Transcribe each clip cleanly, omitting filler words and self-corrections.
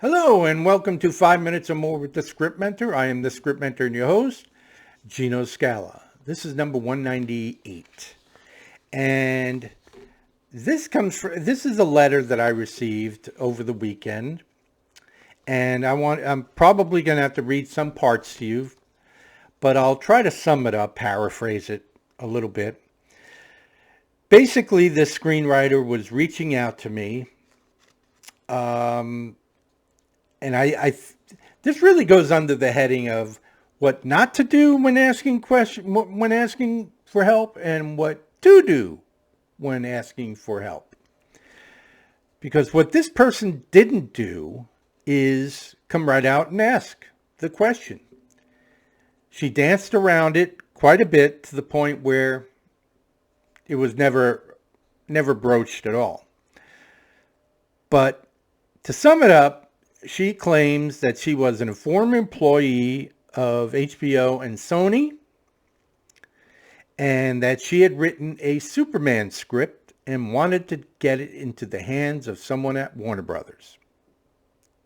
Hello and welcome to 5 Minutes or More with the Script Mentor. I am the Script Mentor and your host, Gino Scala. This is number 198. And this is a letter that I received over the weekend. And I'm probably going to have to read some parts to you, but I'll try to sum it up, paraphrase it a little bit. Basically, this screenwriter was reaching out to me. And this really goes under the heading of what not to do when asking for help, and what to do when asking for help. Because what this person didn't do is come right out and ask the question. She danced around it quite a bit to the point where it was never broached at all. But to sum it up, she claims that she was a former employee of HBO and Sony, and that she had written a Superman script and wanted to get it into the hands of someone at Warner Brothers.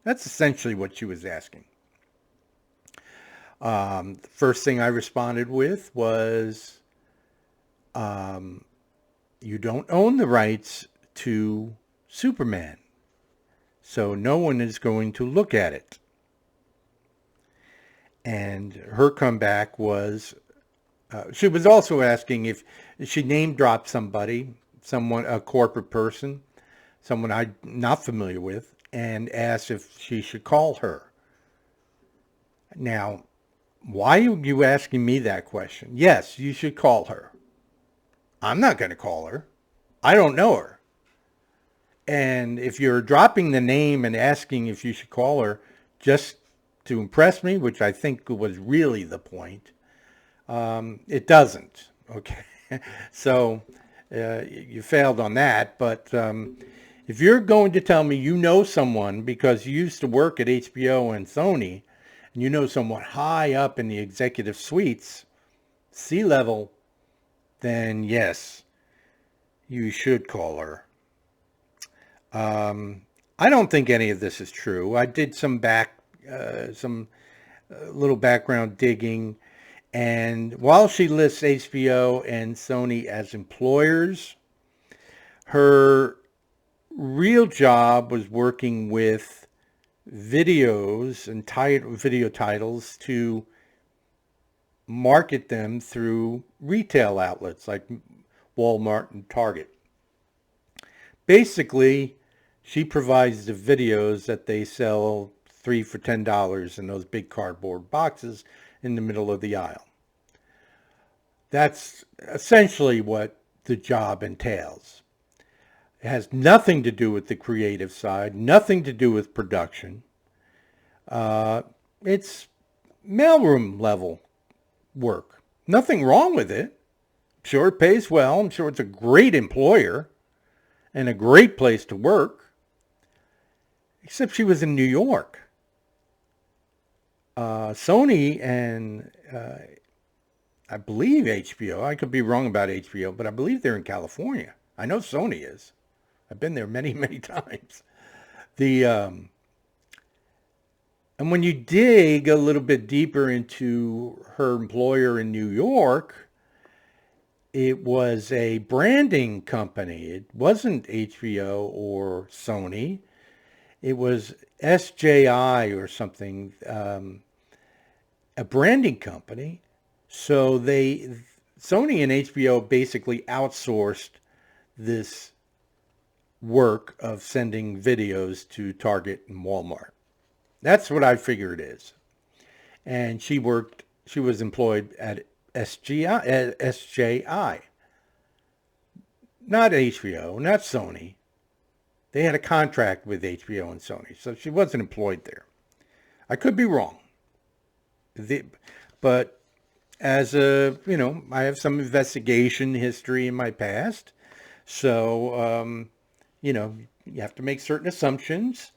That's essentially what she was asking. The first thing I responded with was, you don't own the rights to Superman, so no one is going to look at it. And her comeback was, she was also asking if she name dropped someone, a corporate person, someone I'm not familiar with, and asked if she should call her. Now, why are you asking me that question? Yes, you should call her. I'm not going to call her. I don't know her. And if you're dropping the name and asking if you should call her just to impress me, which I think was really the point, it doesn't. Okay. So you failed on that. But if you're going to tell me you know someone because you used to work at HBO and Sony, and you know someone high up in the executive suites, C-level, then yes, you should call her. I don't think any of this is true. I did some little background digging, and while she lists HBO and Sony as employers, her real job was working with videos and video titles to market them through retail outlets like Walmart and Target. Basically, she provides the videos that they sell 3 for $10 in those big cardboard boxes in the middle of the aisle. That's essentially what the job entails. It has nothing to do with the creative side, nothing to do with production. It's mailroom level work. Nothing wrong with it. I'm sure it pays well. I'm sure it's a great employer and a great place to work. Except she was in New York. Sony and I believe HBO, I could be wrong about HBO, but I believe they're in California. I know Sony is. I've been there many, many times. And when you dig a little bit deeper into her employer in New York, it was a branding company. It wasn't HBO or Sony. It was SJI or something, a branding company. So Sony and HBO basically outsourced this work of sending videos to Target and Walmart. That's what I figure it is. And she was employed at SJI, not HBO, not Sony. They had a contract with HBO and Sony, so she wasn't employed there. I could be wrong. But as I have some investigation history in my past, so, you have to make certain assumptions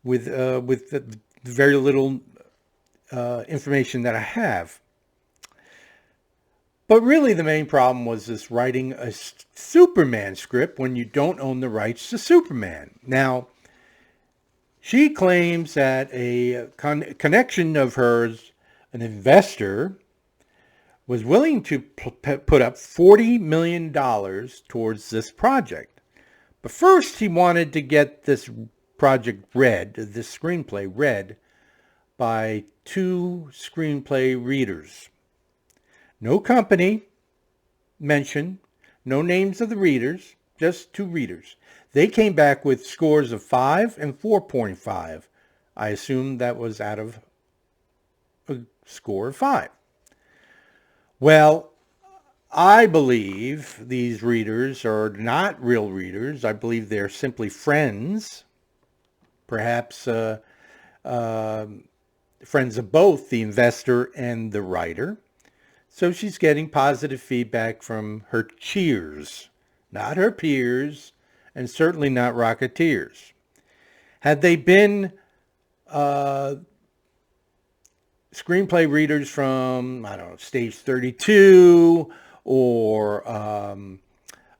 with the very little information that I have. But really the main problem was this writing a Superman script when you don't own the rights to Superman. Now, She claims that a connection of hers, an investor, was willing to put up $40 million towards this project. But first, he wanted to get this project read, this screenplay read, by 2 screenplay readers. No company mentioned, no names of the readers, just 2 readers. They came back with scores of 5 and 4.5. I assume that was out of a score of 5. Well, I believe these readers are not real readers. I believe they're simply friends, perhaps friends of both the investor and the writer. So she's getting positive feedback from her cheers, not her peers, and certainly not Rocketeers. Had they been screenplay readers from, I don't know, Stage 32 or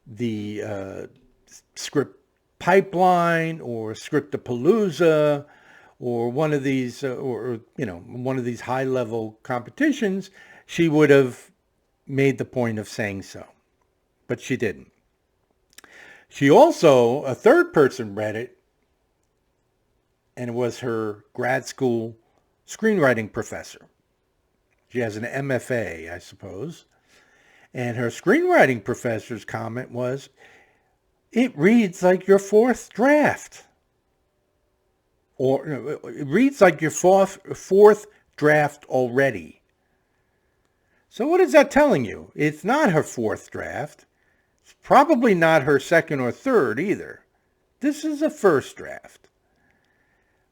the Script Pipeline or Scriptapalooza or one of these, one of these high-level competitions, she would have made the point of saying so. But she didn't. She also, a third person read it, and it was her grad school screenwriting professor. She has an MFA, I suppose. And her screenwriting professor's comment was, "It reads like your 4th draft." Or it reads like your fourth draft already. So what is that telling you? It's not her 4th draft. It's probably not her 2nd or 3rd either. This is a 1st draft.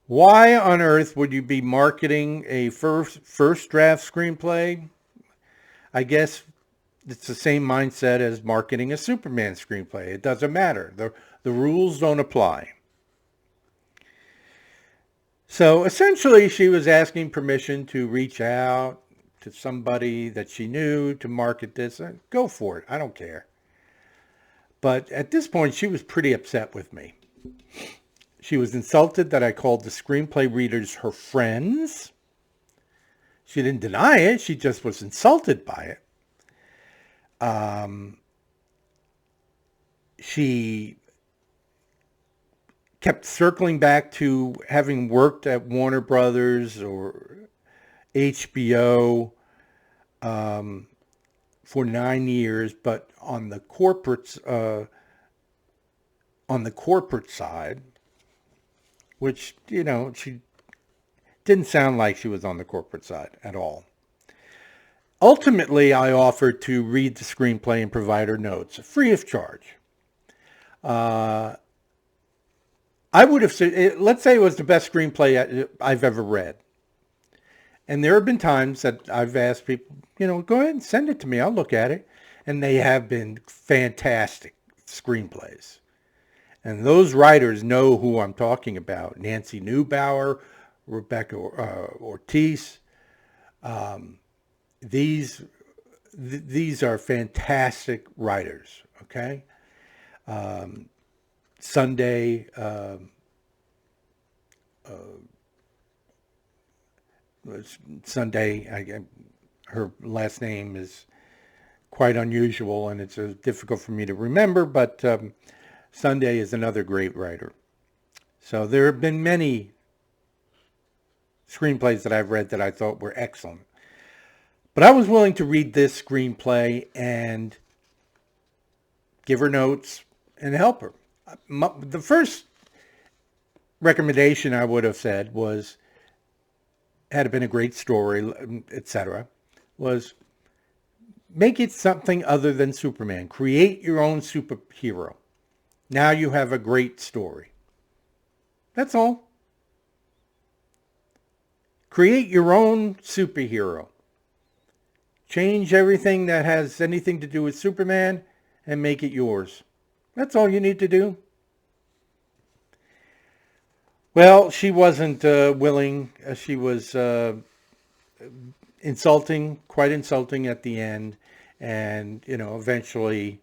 Why on earth would you be marketing a first draft screenplay? I guess it's the same mindset as marketing a Superman screenplay. It doesn't matter. The rules don't apply. So essentially, she was asking permission to reach out to somebody that she knew to market this. Go for it. I don't care. But at this point, she was pretty upset with me. She was insulted that I called the screenplay readers her friends. She didn't deny it. She just was insulted by it. She kept circling back to having worked at Warner Brothers or HBO for 9 years, but on the corporate side, which, she didn't sound like she was on the corporate side at all. Ultimately, I offered to read the screenplay and provide her notes, free of charge. I would have said, let's say it was the best screenplay I've ever read. And there have been times that I've asked people, go ahead and send it to me. I'll look at it. And they have been fantastic screenplays. And those writers know who I'm talking about. Nancy Neubauer, Rebecca Ortiz. These are fantastic writers, okay? Sunday, her last name is quite unusual and it's difficult for me to remember, but Sunday is another great writer. So there have been many screenplays that I've read that I thought were excellent. But I was willing to read this screenplay and give her notes and help her. The first recommendation I would have said was, had it been a great story, etc., was make it something other than Superman. Create your own superhero. Now you have a great story. That's all. Create your own superhero. Change everything that has anything to do with Superman and make it yours. That's all you need to do. Well, she wasn't willing. She was quite insulting at the end. And, eventually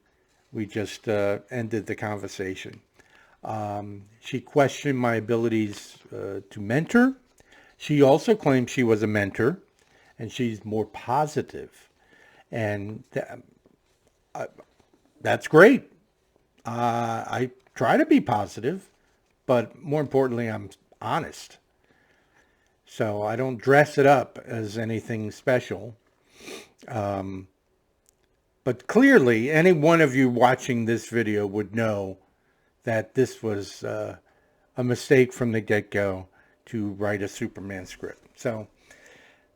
we just ended the conversation. She questioned my abilities to mentor. She also claimed she was a mentor, and she's more positive. And that's great. I try to be positive, but more importantly, I'm honest. So I don't dress it up as anything special. But clearly, any one of you watching this video would know that this was a mistake from the get-go to write a Superman script. So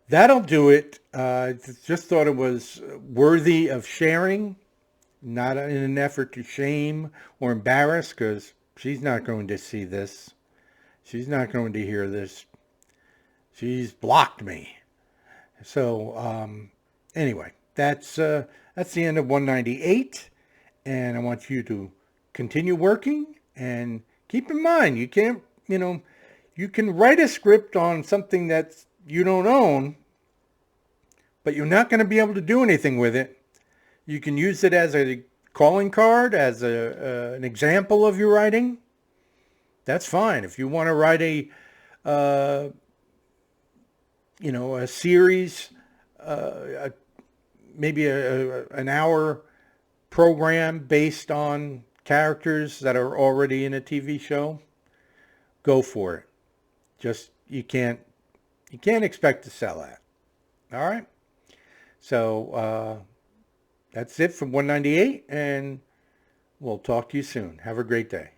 that'll do it. Just thought it was worthy of sharing, not in an effort to shame or embarrass, because she's not going to see this. She's not going to hear this. She's blocked me. So anyway, that's the end of 198, and I want you to continue working, and keep in mind, you can't, you can write a script on something that you don't own, but you're not going to be able to do anything with it. You can use it as a calling card, as an example of your writing. That's fine. If you want to write a series, maybe an hour program based on characters that are already in a TV show, go for it. Just you can't expect to sell that. All right. So that's it from 198, and we'll talk to you soon. Have a great day.